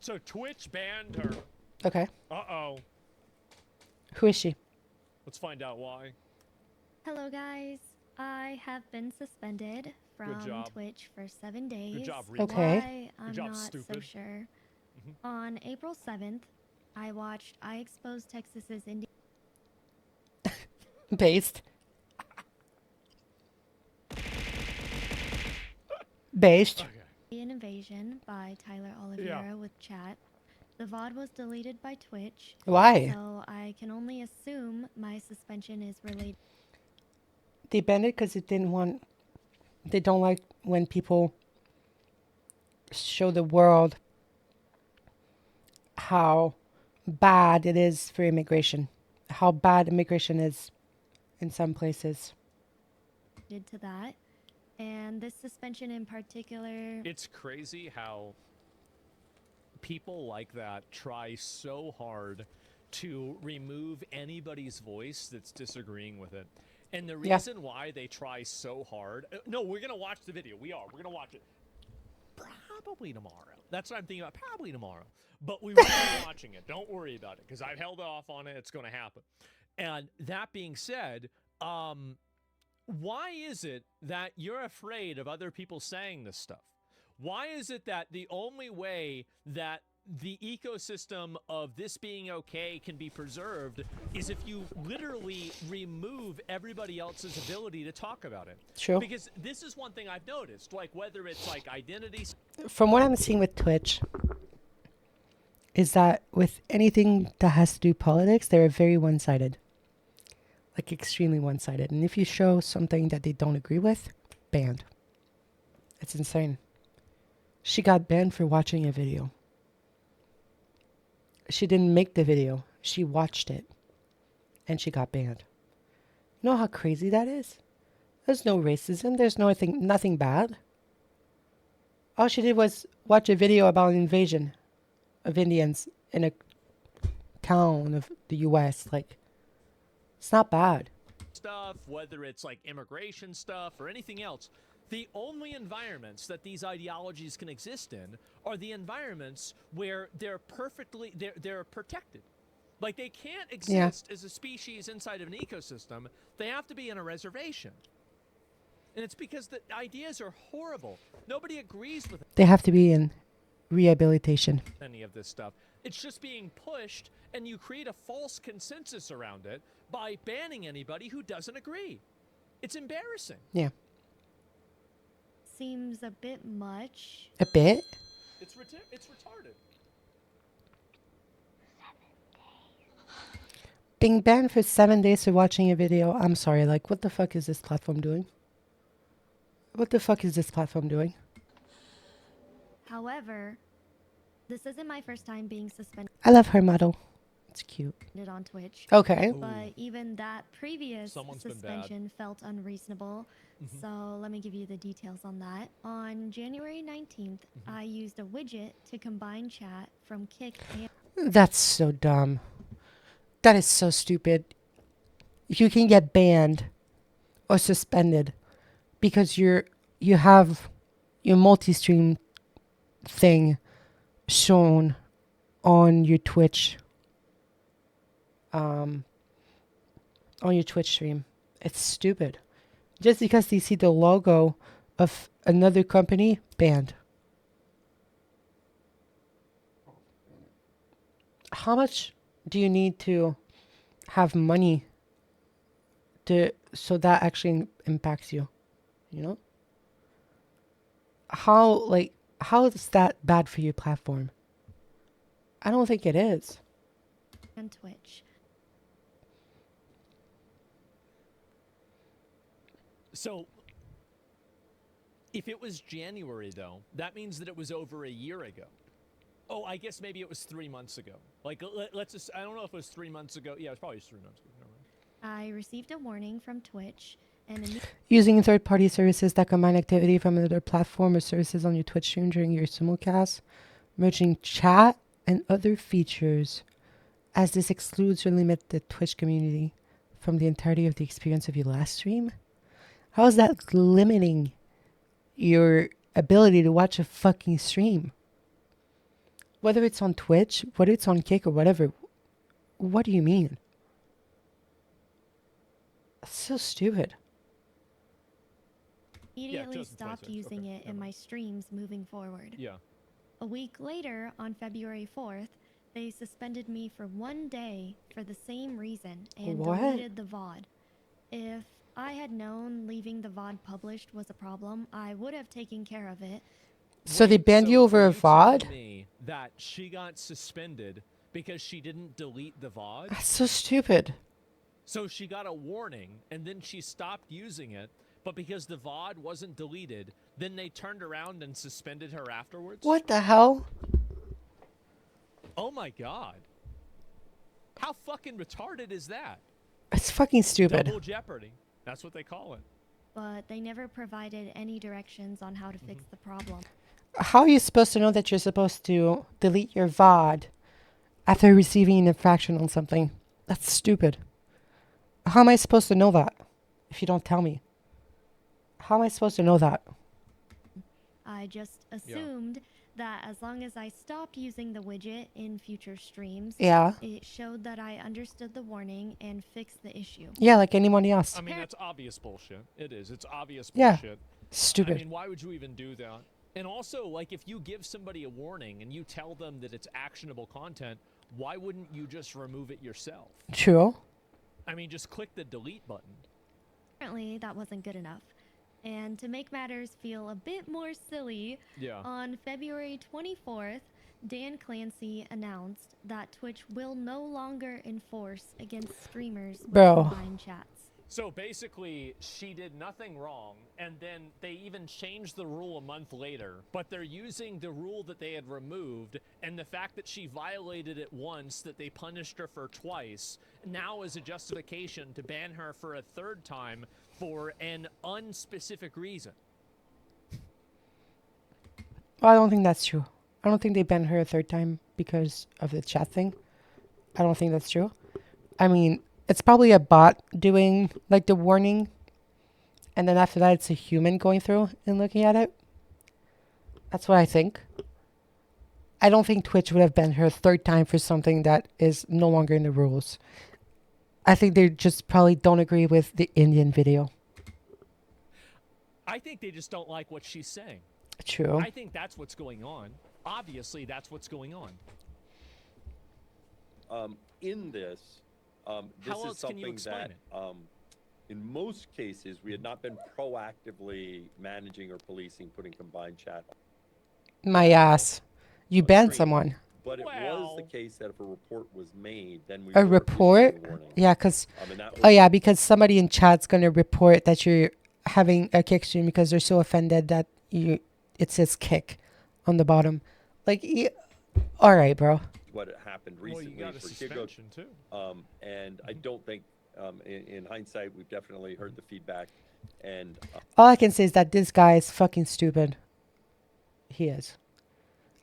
So Twitch banned her. Okay. Uh-oh. Who is she? Let's find out why. Hello, guys. I have been suspended from Twitch for 7 days. Good job, Reba. Okay. Why? I'm job, not stupid. so sure. On April 7th, I watched I Exposed Texas's Indian Based. Based. Okay. Invasion by Tyler Oliveira with chat. The VOD was deleted by Twitch. Why? So I can only assume my suspension is related. They banned it because they don't like when people show the world how bad it is for immigration. How bad immigration is in some places. To that. And this suspension in particular. It's crazy how people like that try so hard to remove anybody's voice that's disagreeing with it. And the reason why they try so hard... No, we're going to watch the video. We're going to watch it probably tomorrow. That's what I'm thinking about. Probably tomorrow. But we will be watching it. Don't worry about it, because I've held off on it. It's going to happen. And that being said, why is it that you're afraid of other people saying this stuff? Why is it that the only way that the ecosystem of this being okay can be preserved is if you literally remove everybody else's ability to talk about it? True. Because this is one thing I've noticed, like whether it's like identity. From what I'm seeing with Twitch, is that with anything that has to do politics, they're very one-sided. Like extremely one-sided. And if you show something that they don't agree with, banned. It's insane. She got banned for watching a video. She didn't make the video. She watched it. And she got banned. You know how crazy that is? There's no racism. There's nothing bad. All she did was watch a video about an invasion of Indians in a town of the U.S. Like, it's not bad. Stuff, whether it's like immigration stuff or anything else, the only environments that these ideologies can exist in are the environments where they're protected. Like they can't exist as a species inside of an ecosystem. They have to be in a reservation. And it's because the ideas are horrible. Nobody agrees with They have to be in rehabilitation. any of this stuff. It's just being pushed, and you create a false consensus around it by banning anybody who doesn't agree. It's embarrassing. Yeah. Seems a bit much. A bit? It's retarded. Being banned for 7 days for watching a video. I'm sorry, like, what the fuck is this platform doing? What the fuck is this platform doing? However, this isn't my first time being suspended. I love her model. It's cute. On Twitch. Okay. But even that previous suspension felt unreasonable. So let me give you the details on that. On January 19th, I used a widget to combine chat from Kick and... That's so dumb. That is so stupid. You can get banned or suspended because you have your multi-stream thing shown on your Twitch on your Twitch stream. It's stupid. Just because they see the logo of another company, banned. How much do you need to have money so that actually impacts you? You know? How is that bad for your platform? I don't think it is. And Twitch. So, if it was January, though, that means that it was over a year ago. Oh, I guess maybe it was 3 months ago. Like, let's just, I don't know if it was 3 months ago. Yeah, it was probably 3 months ago. I received a warning from Twitch and using third-party services that combine activity from another platform or services on your Twitch stream during your simulcast, merging chat and other features, as this excludes or limits the Twitch community from the entirety of the experience of your last stream. How is that limiting your ability to watch a fucking stream? Whether it's on Twitch, whether it's on Kick or whatever. What do you mean? That's so stupid. Immediately stopped using it in my streams moving forward. Yeah. A week later, on February 4th, they suspended me for 1 day for the same reason and deleted the VOD. If I had known leaving the VOD published was a problem, I would have taken care of it. So they banned you over a VOD? Me that she got suspended because she didn't delete the VOD? That's so stupid. So she got a warning, and then she stopped using it, but because the VOD wasn't deleted, then they turned around and suspended her afterwards? What the hell? Oh my god. How fucking retarded is that? It's fucking stupid. Double jeopardy. That's what they call it. But they never provided any directions on how to fix the problem. How are you supposed to know that you're supposed to delete your VOD after receiving an infraction on something? That's stupid. How am I supposed to know that if you don't tell me? How am I supposed to know that? I just assumed that as long as I stopped using the widget in future streams, it showed that I understood the warning and fixed the issue. Yeah, like anybody else. I mean, that's obvious bullshit. It is. It's obvious bullshit. Yeah. Stupid. I mean, why would you even do that? And also, like, if you give somebody a warning and you tell them that it's actionable content, why wouldn't you just remove it yourself? True. I mean, just click the delete button. Apparently, that wasn't good enough. And to make matters feel a bit more silly, on February 24th, Dan Clancy announced that Twitch will no longer enforce against streamers with combined chats. So basically, she did nothing wrong, and then they even changed the rule a month later, but they're using the rule that they had removed, and the fact that she violated it once, that they punished her for twice, now is a justification to ban her for a third time for an unspecific reason. Well, I don't think that's true. I don't think they banned her a third time because of the chat thing. I don't think that's true. I mean, it's probably a bot doing like the warning, and then after that it's a human going through and looking at it. That's what I think. I don't think Twitch would have banned her a third time for something that is no longer in the rules. I think they just probably don't agree with the Indian video. I think they just don't like what she's saying. True. I think that's what's going on. Obviously, that's what's going on. In this, this How is else can you something explain that, in most cases, we had not been proactively managing or policing putting combined chat. My ass. You banned someone. But it was the case that if a report was made, then we a report? Yeah, because because somebody in chat's gonna report that you're having a kick stream because they're so offended that it says kick on the bottom. Like, all right, bro. What happened recently well, you got a suspension too. And I don't think, in hindsight, we've definitely heard the feedback. And all I can say is that this guy is fucking stupid. He is.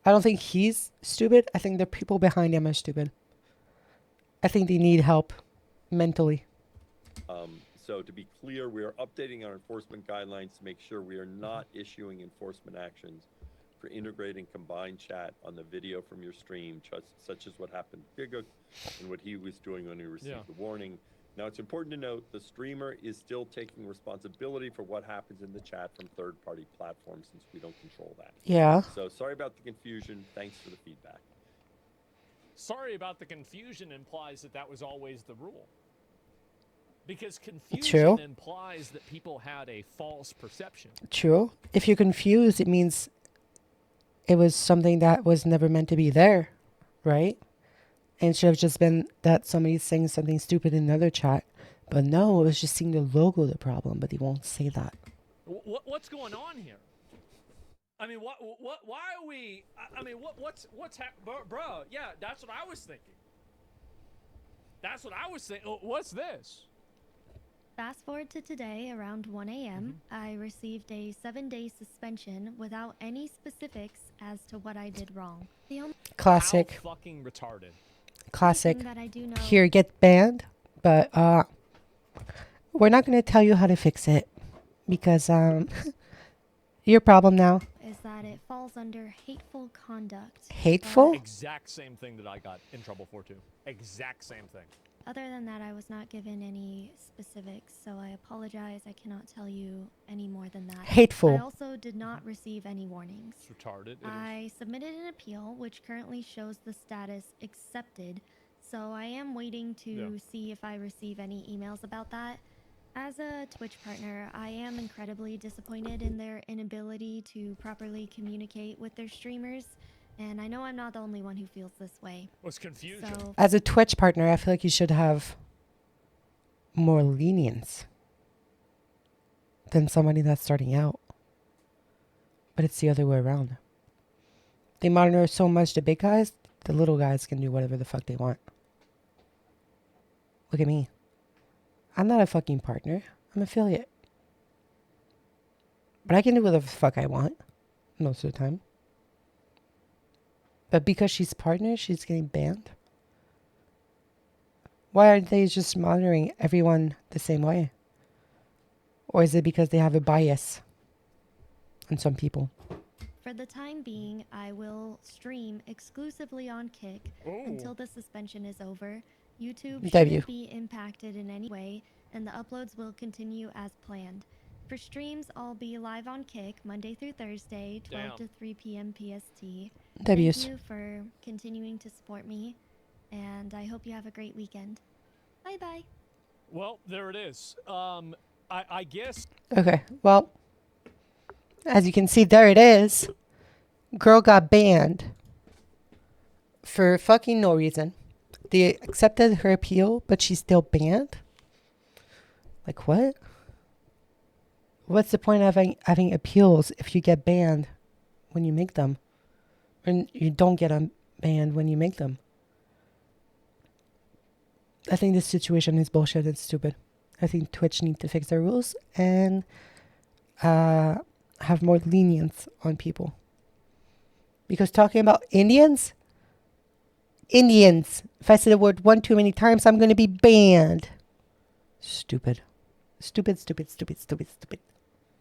I don't think he's stupid. I think the people behind him are stupid. I think they need help mentally. So to be clear, we are updating our enforcement guidelines to make sure we are not issuing enforcement actions for integrating combined chat on the video from your stream, such as what happened to Giga and what he was doing when he received the warning. Now, it's important to note the streamer is still taking responsibility for what happens in the chat from third-party platforms since we don't control that. Yeah. So sorry about the confusion. Thanks for the feedback. Sorry about the confusion implies that that was always the rule. Because confusion implies that people had a false perception. True. If you're confused, it means it was something that was never meant to be there, right? And it should have just been that somebody's saying something stupid in another chat. But no, it was just seeing the logo the problem, but they won't say that. What's going on here? I mean, why are we, I mean, bro, yeah, that's what I was thinking. That's what I was thinking. What's this? Fast forward to today, around 1 a.m., I received a 7-day suspension without any specifics as to what I did wrong. The only Classic. How fucking retarded. Classic. thing that I do know Here, get banned, but we're not going to tell you how to fix it because your problem now. Is that it falls under hateful conduct. Hateful? Exact same thing that I got in trouble for too. Exact same thing. Other than that, I was not given any specifics, so I apologize. I cannot tell you any more than that. Hateful. I also did not receive any warnings. It's retarded. I submitted an appeal, which currently shows the status accepted, so I am waiting to see if I receive any emails about that. As a Twitch partner, I am incredibly disappointed in their inability to properly communicate with their streamers, and I know I'm not the only one who feels this way. What's confusion? So, As a Twitch partner, I feel like you should have more lenience than somebody that's starting out. But it's the other way around. They monitor so much the big guys, the little guys can do whatever the fuck they want. Look at me. I'm not a fucking partner. I'm an affiliate. But I can do whatever the fuck I want most of the time. But because she's partner, she's getting banned? Why aren't they just monitoring everyone the same way? Or is it because they have a bias on some people? for the time being, I will stream exclusively on Kick until the suspension is over. YouTube shouldn't be impacted in any way, and the uploads will continue as planned. For streams, I'll be live on Kick Monday through Thursday, 12 to 3 p.m. PST. Thank you for continuing to support me, and I hope you have a great weekend. Bye-bye. Well, there it is. I guess... Okay, well, as you can see, there it is. Girl got banned for fucking no reason. They accepted her appeal, but she's still banned? Like, what? What's the point of having appeals if you get banned when you make them? And you don't get banned when you make them? I think this situation is bullshit and stupid. I think Twitch needs to fix their rules and have more lenience on people. Because talking about Indians, if I say the word one too many times, I'm going to be banned. Stupid. Stupid, stupid, stupid, stupid, stupid.